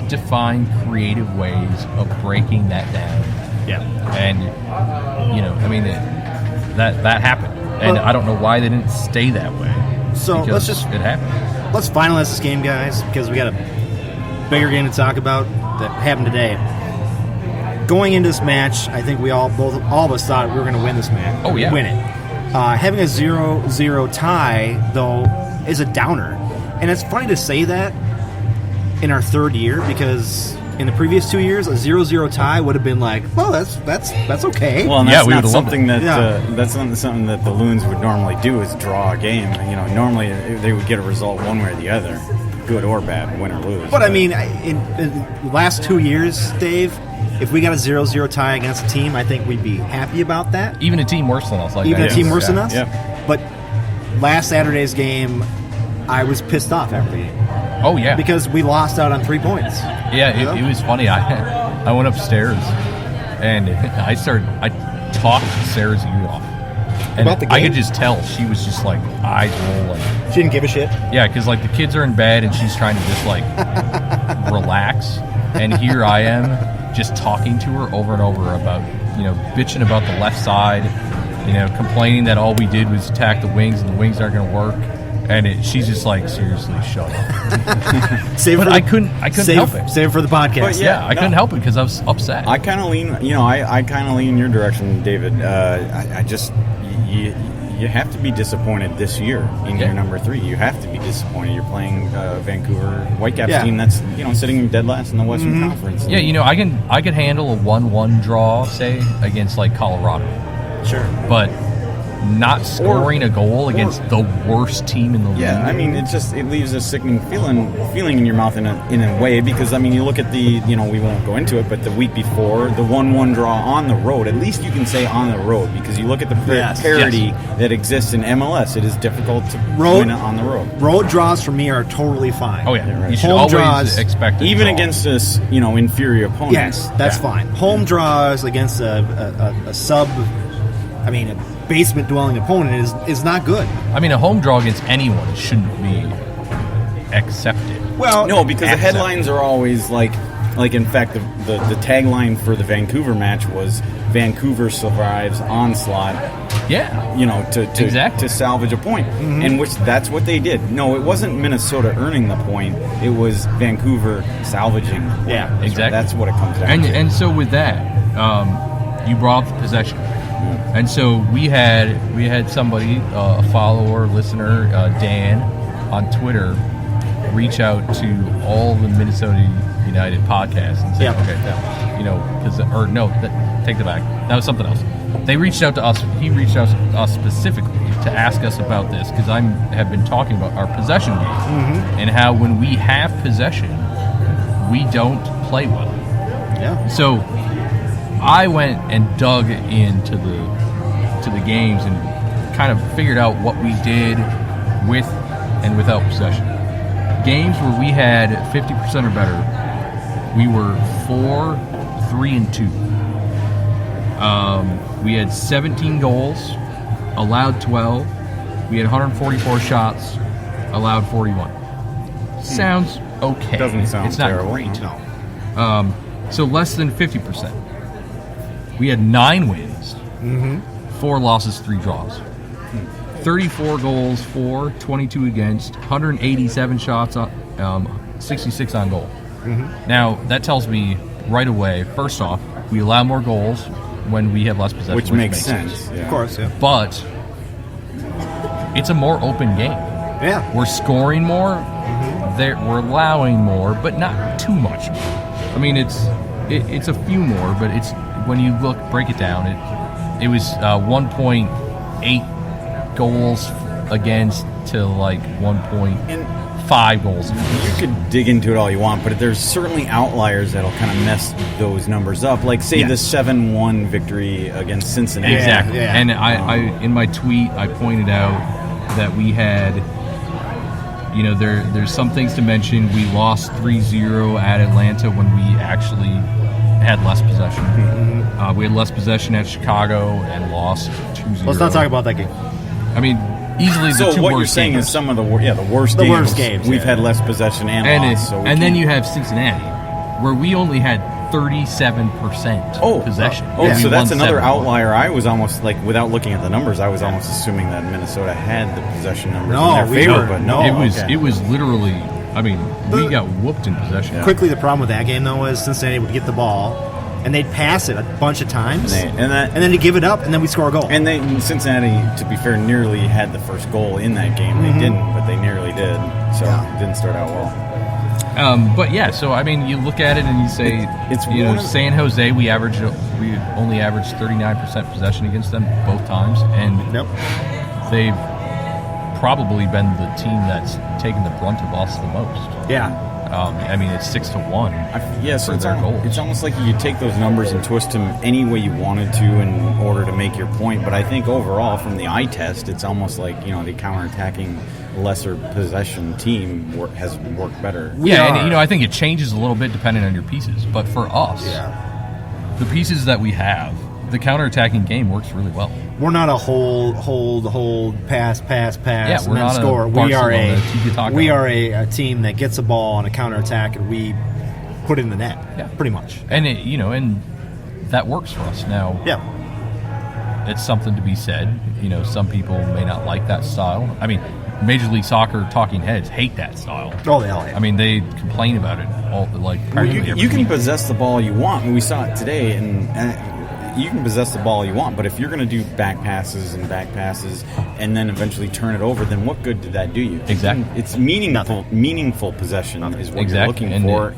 need to find creative ways of breaking that down. Yeah. And, that happened. And I don't know why they didn't stay that way. So it happened. Let's finalize this game, guys, because we got a bigger game to talk about that happened today. Going into this match, I think all of us thought we were going to win this match. Oh, yeah. Win it. Having a 0-0 tie, though, is a downer. And it's funny to say that in our third year, because in the previous 2 years, a 0-0 tie would have been like, well, that's okay. Well, and that's not something that that's not something that the Loons would normally do, is draw a game. Normally they would get a result one way or the other, good or bad, win or lose. But I mean, in the last 2 years, Dave, if we got a 0-0 tie against a team, I think we'd be happy about that. Even a team worse than us. Team worse than us? Yeah. But last Saturday's game, I was pissed off after the game. Oh, yeah. Because we lost out on 3 points. Yeah, it was funny. I went upstairs, and I talked Sarah's ear off. And About the game? I could just tell. She was just, eyes rolling. She didn't give a shit? Yeah, because, the kids are in bed, and she's trying to just, relax. And here I am just talking to her over and over about, bitching about the left side, complaining that all we did was attack the wings, and the wings aren't going to work. And she's just seriously, shut up. I couldn't help it. Save it for the podcast. But I couldn't help it because I was upset. I kind of lean, I kind of lean in your direction, David. You have to be disappointed this year in your number 3. You have to be disappointed. You're playing Vancouver Whitecaps team that's sitting dead last in the Western Conference. Yeah, I could handle a 1-1 draw, say, against Colorado. Sure, but not scoring a goal against the worst team in the league. Yeah, I mean, it leaves a sickening feeling in your mouth in a way, because I mean, you look at we won't go into it, but the week before, the 1-1 draw on the road, at least you can say on the road, because you look at the parity that exists in MLS, it is difficult to win on the road. Road draws for me are totally fine. Oh yeah, right. You should always expect it, even against this inferior opponent. Yes, that's fine. Home draws against a sub, a basement-dwelling opponent is not good. I mean, a home draw against anyone shouldn't be accepted. Well, no, because the headlines are always like in fact, the tagline for the Vancouver match was "Vancouver survives onslaught." Yeah, to salvage a point, and which that's what they did. No, it wasn't Minnesota earning the point; it was Vancouver salvaging the point. Yeah, exactly. That's what it comes down to. And so with that, you brought up the possession. And so we had somebody, a follower, listener, Dan, on Twitter, reach out to all the Minnesota United podcasts and say, take that back. That was something else. They reached out to us. He reached out to us specifically to ask us about this, because I have been talking about our possession game and how when we have possession, we don't play well. Yeah. So I went and dug into the games and kind of figured out what we did with and without possession. Games where we had 50% or better, we were 4-3-2. We had 17 goals, allowed 12. We had 144 shots, allowed 41. Sounds okay. Doesn't sound it's not terrible. Great. No. So less than 50%. We had 9 wins, 4 losses, 3 draws. 34 goals for, 22 against, 187 shots, 66 on goal. Now, that tells me right away, first off, we allow more goals when we have less possession. Which makes sense. Yeah. Of course, yeah. But it's a more open game. Yeah. We're scoring more, we're allowing more, but not too much more. I mean, it's a few more, but it's when you break it down, it was 1.8 goals against to 1.5 goals against. You could dig into it all you want, but there's certainly outliers that'll kind of mess those numbers up. Like, say, the 7-1 victory against Cincinnati. Exactly. Yeah. And I in my tweet, I pointed out that we had, there's some things to mention. We lost 3-0 at Atlanta when we actually had less possession. We had less possession at Chicago and lost 2-0. Let's not talk about that game. I mean, easily the two worst games. So what you're saying is some of the worst games we've had less possession and lost. And then you have Cincinnati, where we only had 37% possession. Oh, And we so that's won another 7-1. outlier. I was almost like, without looking at the numbers, I was almost assuming that Minnesota had the possession numbers in their favor, but no. It was literally. I mean, we got whooped in possession. Quickly, the problem with that game, though, is Cincinnati would get the ball, and they'd pass it a bunch of times, and then they'd give it up, and then we'd score a goal. And Cincinnati, to be fair, nearly had the first goal in that game. They didn't, but they nearly did, so it didn't start out well. But yeah, so I mean, you look at it and you say, San Jose, we only averaged 39% possession against them both times, and they've probably been the team that's taken the brunt of us the most. Yeah. I mean, it's 6-1 so for their goals. It's almost like you could take those numbers and twist them any way you wanted to in order to make your point. But I think overall, from the eye test, it's almost like, the counterattacking lesser possession team has worked better. And I think it changes a little bit depending on your pieces. But for us, the pieces that we have, the counterattacking game works really well. We're not a hold, pass, we're and then not score. We are a team that gets a ball on a counterattack and we put it in the net, pretty much. And and that works for us now. It's something to be said. Some people may not like that style. I mean, Major League Soccer talking heads hate that style. Oh, they all hate it. I mean, they complain about it all you can possess the ball you want. We saw it today, and you can possess the ball you want, but if you're going to do back passes and then eventually turn it over, then what good did that do you? Exactly. It's meaningful possession is what you're looking for.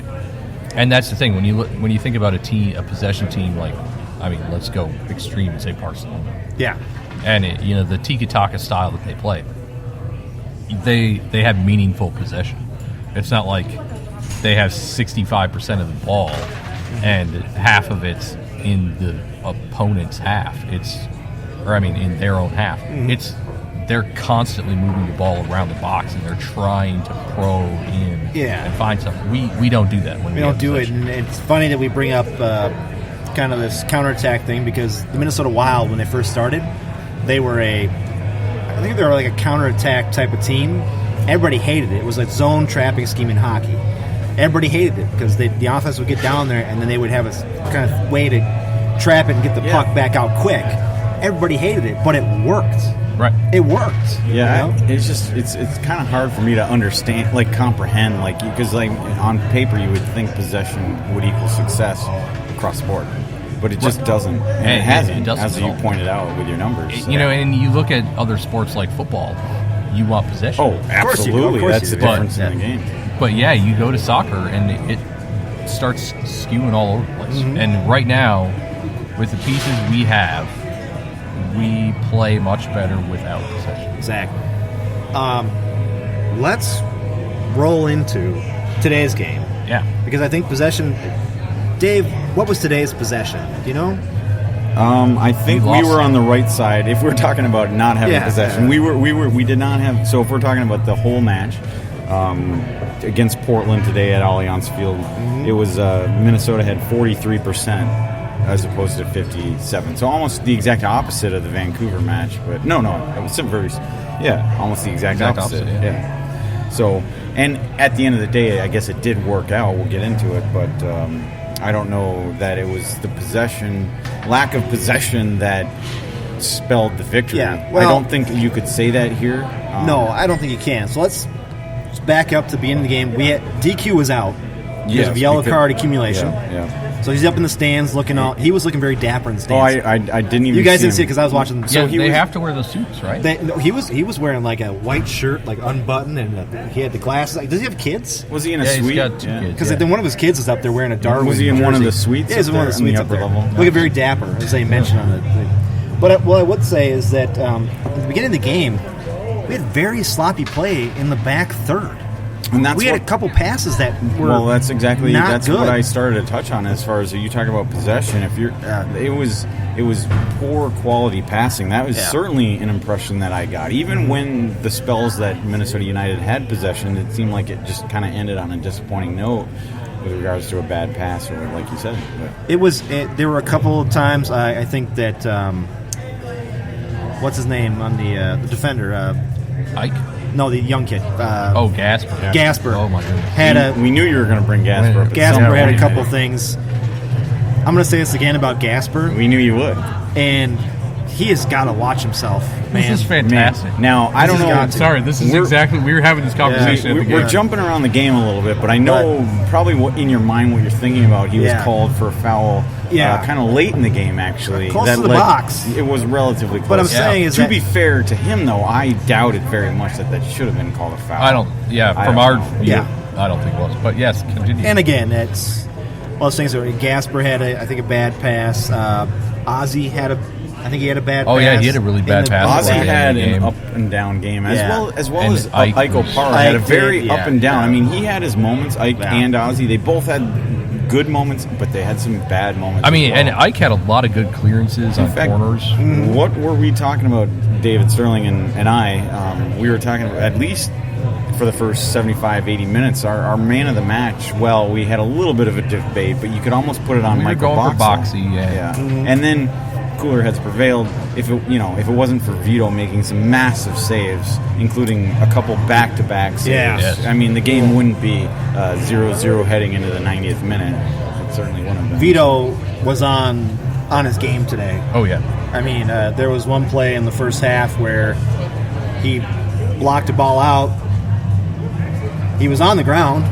And that's the thing, when you think about a possession team, like, I mean, let's go extreme and say Barcelona. Yeah. And the tiki-taka style that they play, they have meaningful possession. It's not like they have 65% of the ball and half of it's in the opponent's half. In their own half. They're constantly moving the ball around the box and they're trying to probe in and find something. We don't do that when we don't do it. And it's funny that we bring up kind of this counterattack thing, because the Minnesota Wild, when they first started, they were I think they were like a counterattack type of team. Everybody hated it. It was like zone trapping scheme in hockey. Everybody hated it because the offense would get down there and then they would have a kind of way to trap it and get the puck back out quick. Everybody hated it, but it worked. Right. It worked. Yeah, it's just it's kind of hard for me to understand, like comprehend, like, because like on paper you would think possession would equal success across the board, but it just doesn't, and it hasn't, as you pointed out with your numbers. And you look at other sports like football, you want possession. Oh, absolutely, that's the difference in the game. But yeah, you go to soccer and it starts skewing all over the place. And right now, with the pieces we have, we play much better without possession. Exactly. Let's roll into today's game. Yeah. Because I think possession... Dave, what was today's possession? Do you know? I think we were on the right side. If we're talking about not having possession, we did not have. So if we're talking about the whole match against Portland today at Allianz Field, it was Minnesota had 43% as opposed to 57. So almost the exact opposite of the Vancouver match. But no, it was almost the exact opposite. Yeah. So, and at the end of the day, I guess it did work out. We'll get into it, but. I don't know that it was the lack of possession that spelled the victory. Yeah, well, I don't think you could say that here. No, I don't think you can. So let's back up to the beginning of the game. DQ was out because of yellow card accumulation. Yeah. So he's up in the stands looking out. He was looking very dapper in the stands. Oh, I didn't even. You guys see didn't see it because I was watching. So they have to wear those suits, right? He was wearing like a white shirt, like unbuttoned, and he had the glasses. Does he have kids? Was he in a suite? He's got 2 kids. Because then one of his kids is up there wearing a Darwin. Was he in one of the suites? Yeah, he was in one of the suites up there. Level? Looking very dapper, as they mentioned on the thing. But what I would say is that at the beginning of the game, we had very sloppy play in the back third. And we had a couple passes that were that's exactly not good. What I started to touch on as far as you talk about possession. If you're, it was poor quality passing. That was certainly an impression that I got. Even when the spells that Minnesota United had possession, it seemed like it just kind of ended on a disappointing note with regards to a bad pass, or like you said. But. There were a couple of times I think that what's his name on the defender? Ike. No, the young kid. Gasper. Gasper. Oh my goodness. We knew you were going to bring Gasper up. Gasper had a couple things. I'm going to say this again about Gasper. We knew you would. And he has got to watch himself, man. This is fantastic. Man. Now, I don't know. Sorry, this is exactly. We were having this conversation. We're jumping around the game a little bit, but I know probably in your mind what you're thinking about. He was called for a foul kind of late in the game, actually. Close to the box. It was relatively close. What I'm saying is to be fair to him, though, I doubted very much that should have been called a foul. I don't think it was. But yes, continue. And again, it's one of those things where Gasper had, I think, a bad pass. Ozzy had a bad pass. Oh, yeah, he had a really bad pass. Ozzy had an up and down game, as well as Ike Opara had a very up and down. Yeah. I mean, he had his moments, Ike and Ozzy. They both had good moments, but they had some bad moments. I mean, and Ike had a lot of good clearances on corners. What were we talking about, David Sterling and I? We were talking about, at least for the first 75, 80 minutes, our man of the match, well, we had a little bit of a debate, but you could almost put it on Michael going Boxall. for Boxy, yeah. And then cooler heads prevailed. If it wasn't for Vito making some massive saves, including a couple back-to-back saves, Yes. I mean, the game wouldn't be 0-0 heading into the 90th minute. It certainly wouldn't have been. Vito was on his game today. Oh, yeah. I mean, there was one play in the first half where he blocked a ball out. He was on the ground.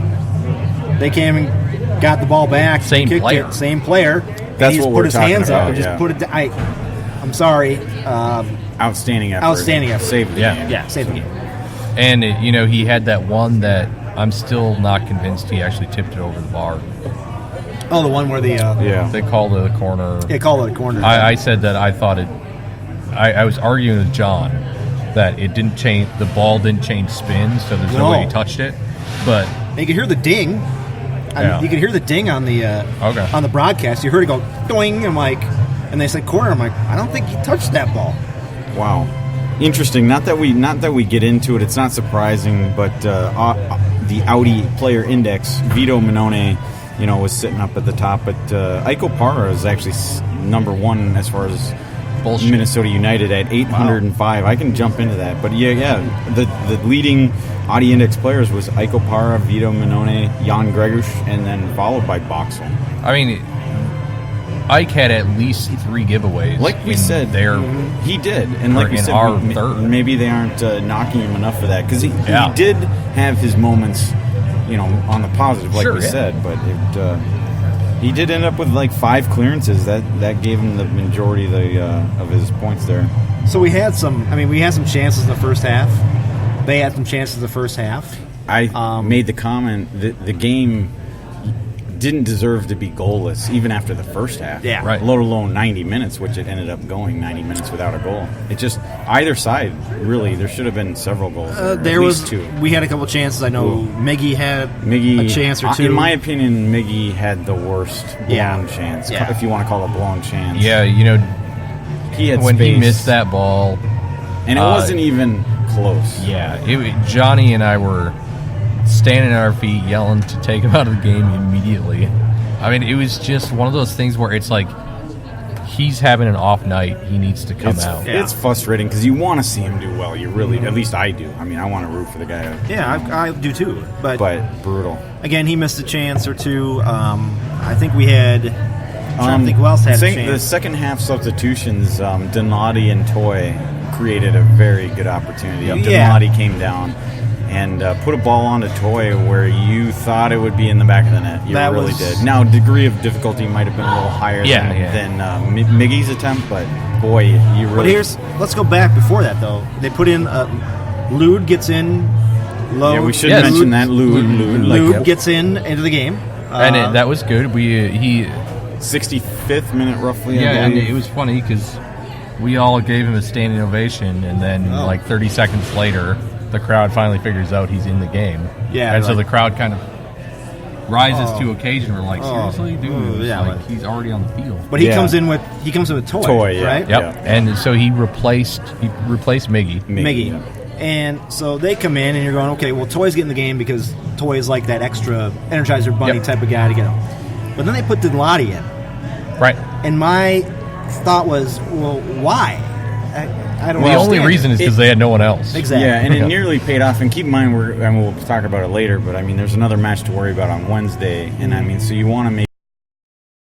They came and got the ball back. Same kicked player. It, same player. That's he just what put we're his talking hands about, up and just put it. I'm sorry. Outstanding effort. Outstanding effort. Saved the game. Yeah, saved the game. And, he had that one that I'm still not convinced he actually tipped it over the bar. Oh, the one where They called it a corner. They called it a corner. I said that I thought it. I was arguing with John that it didn't change. The ball didn't change spin, so there's no way he touched it. But you could hear the ding. You could hear the ding on the on the broadcast. You heard it go doing. I'm like, and they said corner. I'm like, I don't think he touched that ball. Wow, interesting. Not that we get into it. It's not surprising, but the Audi player index, Vito Minone, was sitting up at the top, but Ike Opara is actually number one as far as bullshit. Minnesota United at 805. Wow. I can jump into that, but the leading Audi index players was Ike Opara, Vito Minone, Jan Gregush, and then followed by Boxall. I mean, Ike had at least 3 giveaways. Like we said, he did, and like we said, maybe they aren't knocking him enough for that because he did have his moments, on the positive, like we said, but he did end up with like 5 clearances. That gave him the majority of his points there. So we had some chances in the first half. They had some chances in the first half. I made the comment that the game didn't deserve to be goalless even after the first half. Yeah. Right. Let alone 90 minutes, which it ended up going 90 minutes without a goal. It just, either side, really, there should have been several goals. There was 2. We had a couple chances. I know Miggy had a chance or 2. In my opinion, Miggy had the worst blown chance, if you want to call it a blown chance. Yeah, he had when space. he missed that ball, and it wasn't even close. Yeah, Johnny and I were standing on our feet yelling to take him out of the game immediately. I mean, it was just one of those things where it's like he's having an off night. He needs to come out. It's frustrating because you want to see him do well. You really, at least I do. I mean, I want to root for the guy. Yeah, I do too. But brutal. Again, he missed a chance or 2. I think we had... I'm trying to think who else had a chance. The second half substitutions, Donati and Toy created a very good opportunity. Donati came down and put a ball on a Toy where you thought it would be in the back of the net. You really did. Now, degree of difficulty might have been a little higher than Miggy's attempt, but boy, you really... But let's go back before that, though. They put in... Lude gets in low. Yeah, we should mention that. Lude gets into the game. And that was good. He 65th minute, roughly. Yeah, and it was funny because we all gave him a standing ovation, and then 30 seconds later, the crowd finally figures out he's in the game. Yeah, and so the crowd kind of rises to occasion. We're like, seriously, dude, he's already on the field. But he comes in with Toy, right? Yep. Yeah. And so he replaced Miggy. Miggy. And so they come in, and you're going, okay, well, Toy's getting the game because Toy is like that extra Energizer Bunny type of guy to get him. But then they put Dinladi in. Right. And my thought was, well, why? I don't. The only understand reason it. is because they had no one else. Exactly. Yeah, and it nearly paid off. And keep in mind, and we'll talk about it later, but I mean, there's another match to worry about on Wednesday, and I mean, so you want to make